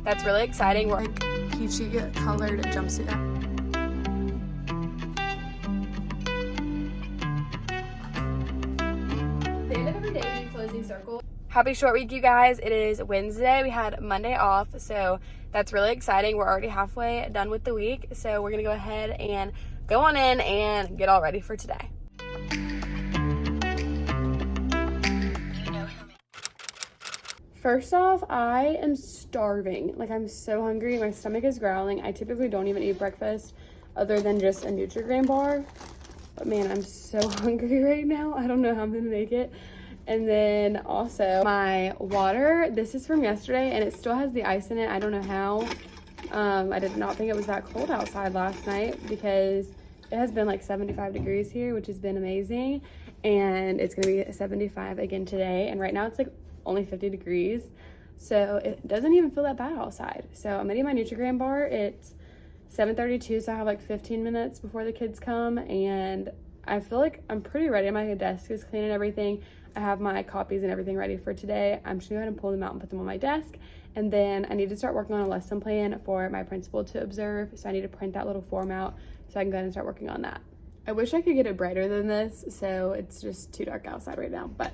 That's really exciting. We're like peachy colored jumpsuit. The end of every day we do closing circle. Happy short week, you guys. It is Wednesday. We had Monday off, so that's really exciting. We're already halfway done with the week, so we're gonna go ahead and go on in and get all ready for today. First off, I am starving. Like, I'm so hungry. My stomach is growling. I typically don't even eat breakfast other than just a Nutri-Grain bar. But man, I'm so hungry right now. I don't know how I'm gonna make it. And then also my water, this is from yesterday and it still has the ice in it. I don't know how. I did not think it was that cold outside last night because it has been like 75 degrees here, which has been amazing. And it's gonna be 75 again today. And right now it's like only 50 degrees. So it doesn't even feel that bad outside. So I'm eating my Nutri-Grain bar. It's 7:32, so I have like 15 minutes before the kids come, and I feel like I'm pretty ready. My desk is clean and everything. I have my copies and everything ready for today. I'm just gonna go ahead and pull them out and put them on my desk, and then I need to start working on a lesson plan for my principal to observe, so I need to print that little form out so I can go ahead and start working on that. I wish I could get it brighter than this, so it's just too dark outside right now, but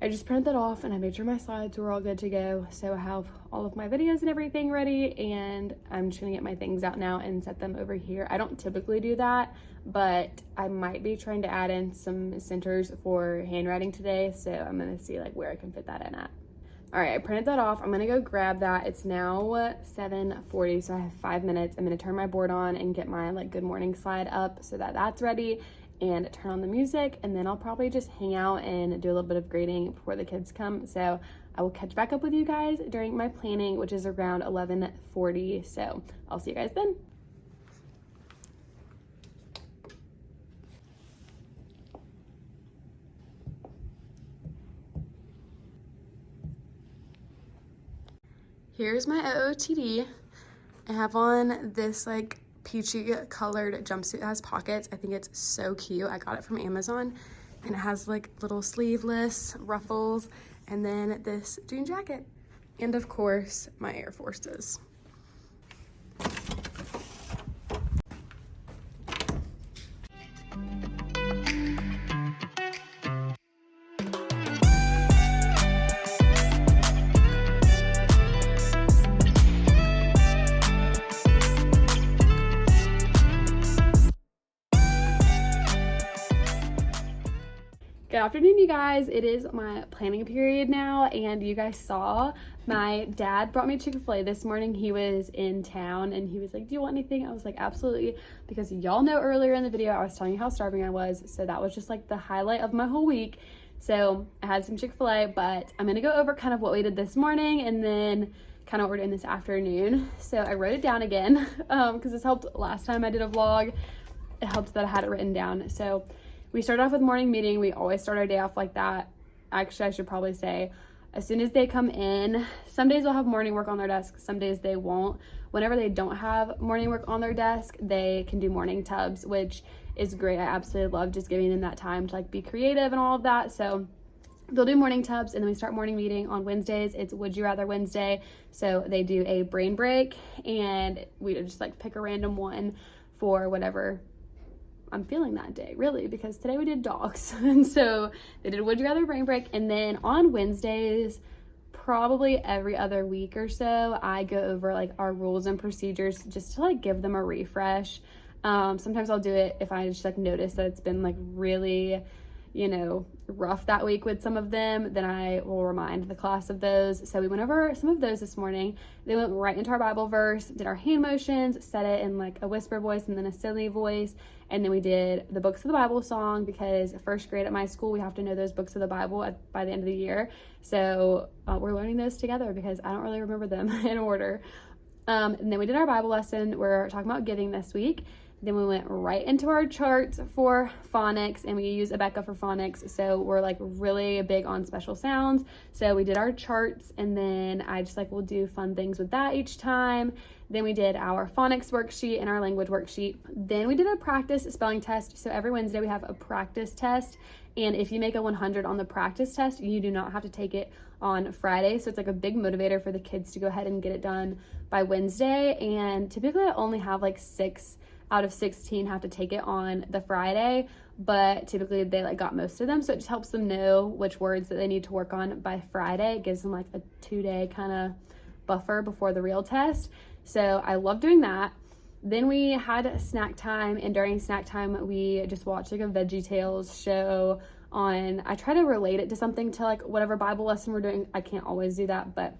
I just printed that off and I made sure my slides were all good to go. So I have all of my videos and everything ready, and I'm just gonna get my things out now and set them over here. I don't typically do that, but I might be trying to add in some centers for handwriting today. So I'm gonna see like where I can fit that in at. All right, I printed that off. I'm gonna go grab that. It's now 7:40, so I have 5 minutes. I'm gonna turn my board on and get my like good morning slide up so that that's ready, and turn on the music, and then I'll probably just hang out and do a little bit of grading before the kids come. So I will catch back up with you guys during my planning, which is around 11:40. So I'll see you guys then. Here's my OOTD. I have on this like peachy colored jumpsuit. It has pockets. I think it's so cute. I got it from Amazon, and it has like little sleeveless ruffles, and then this jean jacket, and of course my Air Forces. Good afternoon, you guys. It is my planning period now, and you guys saw my dad brought me Chick-fil-A this morning. He was in town and he was like, do you want anything? I was like, absolutely, because y'all know earlier in the video I was telling you how starving I was, so that was just like the highlight of my whole week. So I had some Chick-fil-A, but I'm gonna go over kind of what we did this morning and then kind of what we're doing this afternoon. So I wrote it down again because this helped last time I did a vlog. It helped that I had it written down. So we started off with morning meeting. We always start our day off like that. Actually, I should probably say, as soon as they come in, some days they'll have morning work on their desk, some days they won't. Whenever they don't have morning work on their desk, they can do morning tubs, which is great. I absolutely love just giving them that time to like be creative and all of that. So they'll do morning tubs, and then we start morning meeting on Wednesdays. It's Would You Rather Wednesday. So they do a brain break, and we just like pick a random one for whatever I'm feeling that day, really, because today we did dogs. And so they did Would You Rather brain break. And then on Wednesdays, probably every other week or so, I go over like our rules and procedures just to like give them a refresh. Sometimes I'll do it if I just like notice that it's been like really, you know, rough that week with some of them, then I will remind the class of those. So we went over some of those this morning. They went right into our Bible verse, did our hand motions, said it in like a whisper voice and then a silly voice. And then we did the books of the Bible song, because first grade at my school, we have to know those books of the Bible by the end of the year. So we're learning those together because I don't really remember them in order. And then we did our Bible lesson. We're talking about giving this week. Then we went right into our charts for phonics, and we use Abeka for phonics. So we're like really big on special sounds. So we did our charts, and then I just like will do fun things with that each time. Then we did our phonics worksheet and our language worksheet. Then we did a practice spelling test. So every Wednesday we have a practice test. And if you make a 100 on the practice test, you do not have to take it on Friday. So it's like a big motivator for the kids to go ahead and get it done by Wednesday. And typically I only have like 6 out of 16 have to take it on the Friday, but typically they like got most of them. So it just helps them know which words that they need to work on by Friday. It gives them like a 2-day kind of buffer before the real test. So I love doing that. Then we had snack time, and during snack time we just watched like a VeggieTales show on, I try to relate it to something, to like whatever Bible lesson we're doing. I can't always do that, but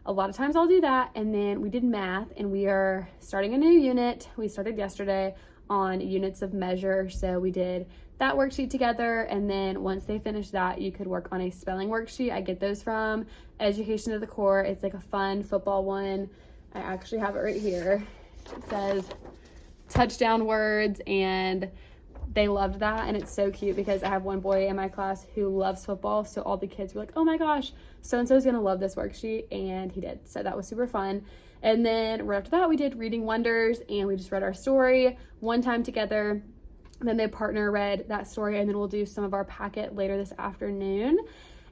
a lot of times I'll do that. And then we did math, and we are starting a new unit. We started yesterday on units of measure. So we did that worksheet together. And then once they finish that, you could work on a spelling worksheet. I get those from Education to the Core. It's like a fun football one. I actually have it right here. It says touchdown words, and they loved that. And it's so cute because I have one boy in my class who loves football. So all the kids were like, oh my gosh, so-and-so is going to love this worksheet. And he did. So that was super fun. And then right after that, we did Reading Wonders, and we just read our story one time together. And then they partner read that story, and then we'll do some of our packet later this afternoon.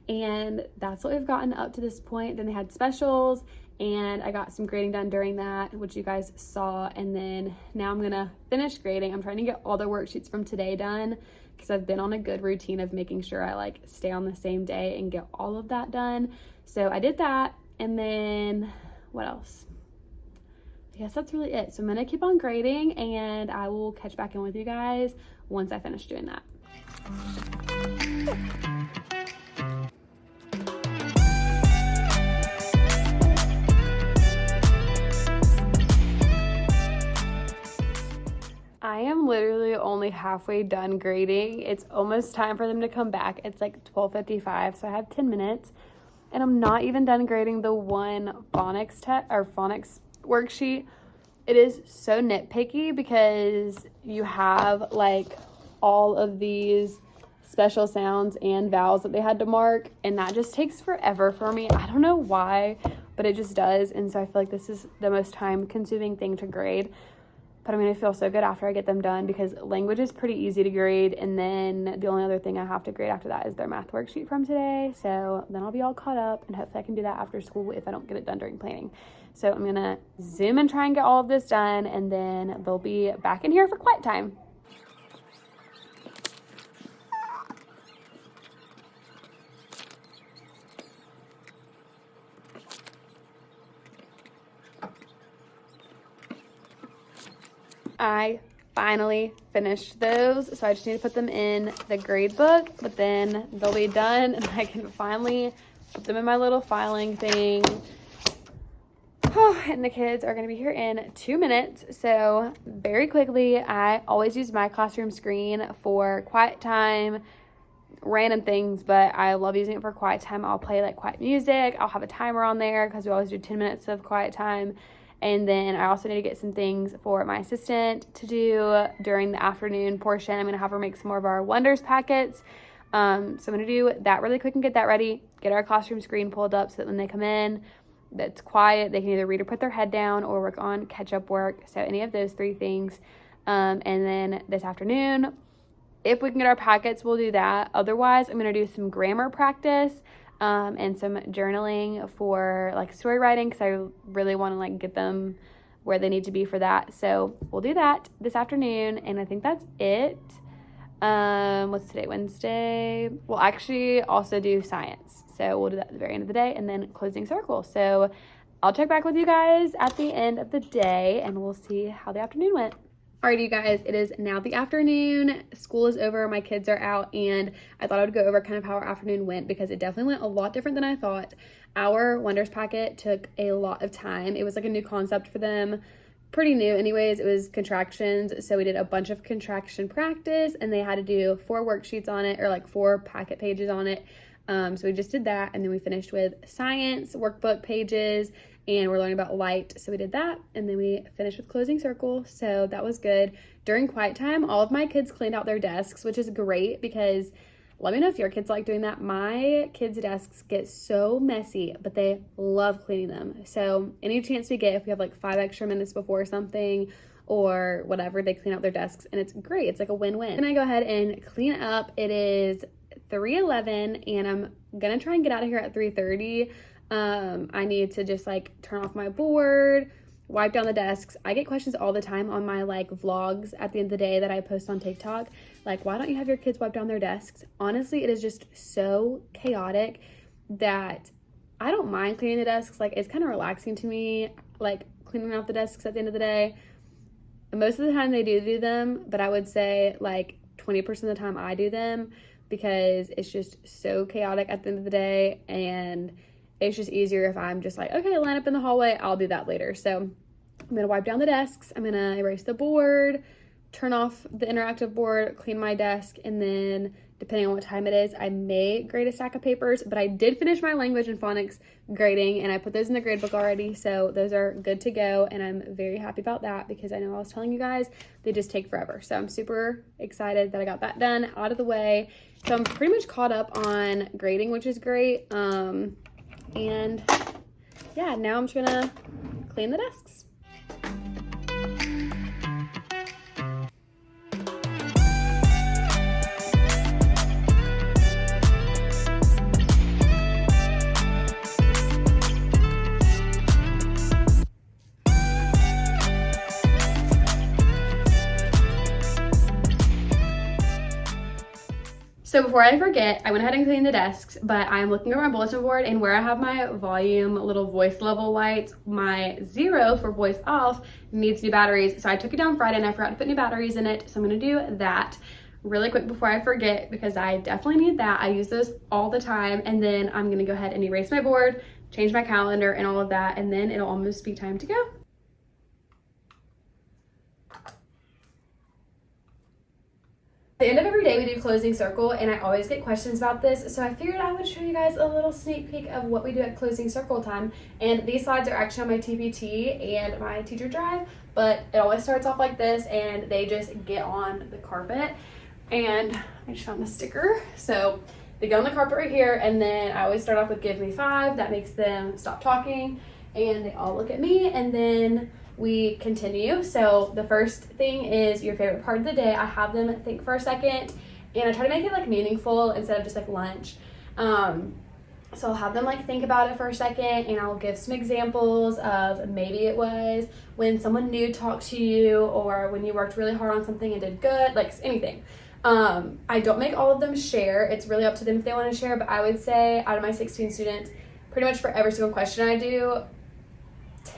And that's what we've gotten up to this point. Then they had specials, and I got some grading done during that, which you guys saw. And then now I'm gonna finish grading. I'm trying to get all the worksheets from today done because I've been on a good routine of making sure I like stay on the same day and get all of that done. So I did that. And then what else? I guess that's really it. So I'm gonna keep on grading, and I will catch back in with you guys once I finish doing that. I am literally only halfway done grading. It's almost time for them to come back. It's like 12:55, so I have 10 minutes. And I'm not even done grading the one phonics worksheet. It is so nitpicky because you have like all of these special sounds and vowels that they had to mark, and that just takes forever for me. I don't know why, but it just does. And so I feel like this is the most time-consuming thing to grade. But I'm going to feel so good after I get them done because language is pretty easy to grade. And then the only other thing I have to grade after that is their math worksheet from today. So then I'll be all caught up, and hopefully I can do that after school if I don't get it done during planning. So I'm going to zoom and try and get all of this done, and then they'll be back in here for quiet time. I finally finished those, so I just need to put them in the grade book, but then they'll be done and I can finally put them in my little filing thing. And the kids are going to be here in 2 minutes, so very quickly, I always use my classroom screen for quiet time, random things, but I love using it for quiet time. I'll play like quiet music. I'll have a timer on there because we always do 10 minutes of quiet time. And then I also need to get some things for my assistant to do during the afternoon portion. I'm going to have her make some more of our Wonders packets. So I'm going to do that really quick and get that ready. Get our classroom screen pulled up so that when they come in, that's quiet. They can either read or put their head down or work on catch-up work. So any of those 3 things. And then this afternoon, if we can get our packets, we'll do that. Otherwise, I'm going to do some grammar practice. And some journaling for like story writing because I really want to like get them where they need to be for that. So we'll do that this afternoon, and I think that's it. What's today? Wednesday. We'll actually also do science. So we'll do that at the very end of the day, and then closing circle. So I'll check back with you guys at the end of the day, and we'll see how the afternoon went. Alrighty, you guys, it is now the afternoon. School is over, my kids are out, and I thought I would go over kind of how our afternoon went because it definitely went a lot different than I thought. Our Wonders packet took a lot of time. It was like a new concept for them, pretty new anyways. It was contractions, so we did a bunch of contraction practice, and they had to do 4 worksheets on it, or like 4 packet pages on it. So we just did that, and then we finished with science workbook pages, and we're learning about light. So we did that, and then we finished with closing circle. So that was good. During quiet time, all of my kids cleaned out their desks, which is great because let me know if your kids like doing that. My kids' desks get so messy, but they love cleaning them. So any chance we get, if we have like 5 extra minutes before something or whatever, they clean out their desks, and it's great. It's like a win-win. And I go ahead and clean up. It is 3:11, and I'm gonna try and get out of here at 3:30. I need to just like turn off my board, wipe down the desks. I get questions all the time on my like vlogs at the end of the day that I post on TikTok. Like, why don't you have your kids wipe down their desks? Honestly, it is just so chaotic that I don't mind cleaning the desks. Like, it's kind of relaxing to me, like cleaning out the desks at the end of the day. Most of the time they do them, but I would say like 20% of the time I do them because it's just so chaotic at the end of the day, and it's just easier if I'm just like, okay, line up in the hallway, I'll do that later. So I'm gonna wipe down the desks, I'm gonna erase the board, turn off the interactive board, clean my desk, and then depending on what time it is, I may grade a stack of papers, but I did finish my language and phonics grading, and I put those in the grade book already, so those are good to go, and I'm very happy about that because I know I was telling you guys, they just take forever. So I'm super excited that I got that done, out of the way. So I'm pretty much caught up on grading, which is great. And yeah, now I'm just gonna clean the desks. So before I forget, I went ahead and cleaned the desks, but I'm looking at my bulletin board, and where I have my volume little voice level lights, my 0 for voice off needs new batteries. So I took it down Friday and I forgot to put new batteries in it. So I'm gonna do that really quick before I forget because I definitely need that. I use those all the time. And then I'm gonna go ahead and erase my board, change my calendar and all of that. And then it'll almost be time to go. At the end of every day, we do closing circle, and I always get questions about this, so I figured I would show you guys a little sneak peek of what we do at closing circle time. And these slides are actually on my TPT and my teacher drive, but it always starts off like this, and they just get on the carpet. And I just found the sticker, so they get on the carpet right here, and then I always start off with give me 5. That makes them stop talking, and they all look at me, and then we continue. So the first thing is your favorite part of the day. I have them think for a second, and I try to make it like meaningful instead of just like lunch. So I'll have them like think about it for a second, and I'll give some examples of maybe it was when someone new talked to you, or when you worked really hard on something and did good, like anything. I don't make all of them share. It's really up to them if they want to share, but I would say out of my 16 students, pretty much for every single question I do,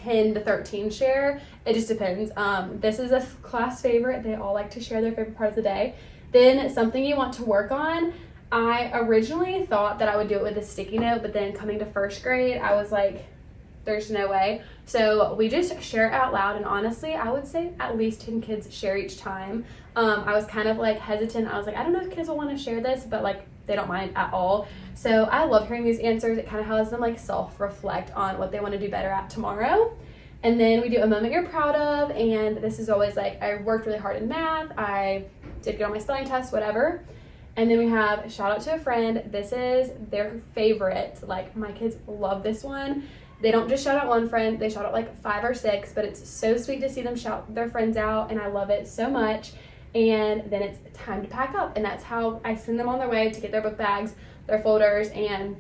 10 to 13 share. It just depends. This is a class favorite. They all like to share their favorite part of the day. Then something you want to work on. I originally thought that I would do it with a sticky note, but then coming to first grade, I was like, there's no way. So we just share it out loud, and honestly, I would say at least 10 kids share each time. I was kind of like hesitant. I was like, I don't know if kids will want to share this, but like they don't mind at all. So I love hearing these answers. It kind of helps them like self-reflect on what they want to do better at tomorrow. And then we do a moment you're proud of, and this is always like, I worked really hard in math, I did good on my spelling test, whatever. And then we have shout out to a friend. This is their favorite. Like, my kids love this one. They don't just shout out one friend, they shout out like 5 or 6, but it's so sweet to see them shout their friends out, and I love it so much. And then it's time to pack up, and that's how I send them on their way to get their book bags, their folders, and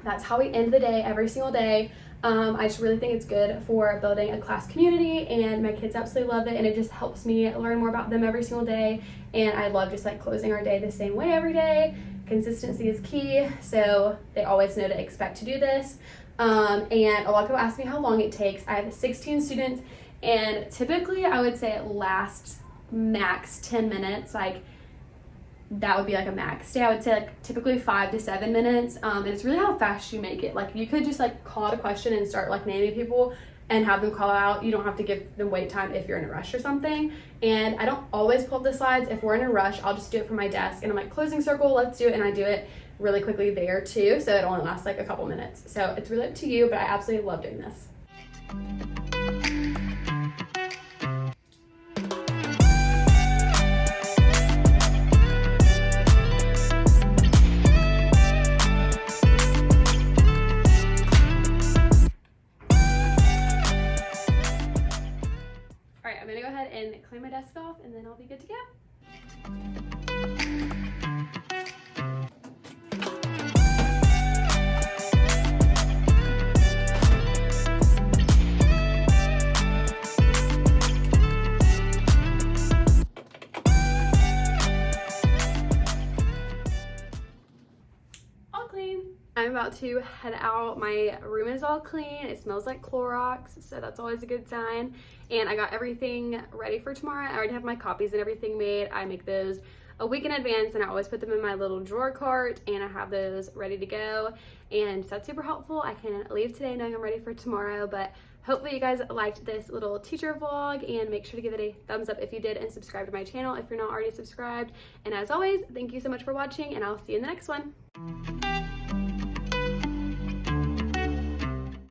that's how we end the day every single day. I just really think it's good for building a class community, and my kids absolutely love it, and it just helps me learn more about them every single day. And I love just like closing our day the same way every day. Consistency is key, so they always know to expect to do this. And a lot of people ask me how long it takes. I have 16 students, and typically I would say it lasts max 10 minutes. Like, that would be like a max day. I would say like typically 5 to 7 minutes. And it's really how fast you make it. Like, you could just like call out a question and start like naming people and have them call out. You don't have to give them wait time if you're in a rush or something. And I don't always pull up the slides. If we're in a rush, I'll just do it from my desk, and I'm like, closing circle, let's do it. And I do it really quickly there too, so it only lasts like a couple minutes. So it's really up to you, but I absolutely love doing this. All right, I'm gonna go ahead and clean my desk off and then I'll be good to go. All clean. I'm about to head out. My room is all clean. It smells like Clorox, so that's always a good sign. And I got everything ready for tomorrow. I already have my copies and everything made. I make those a week in advance and I always put them in my little drawer cart and I have those ready to go. And so that's super helpful. I can leave today knowing I'm ready for tomorrow, but hopefully you guys liked this little teacher vlog, and make sure to give it a thumbs up if you did and subscribe to my channel if you're not already subscribed. And as always, thank you so much for watching and I'll see you in the next one.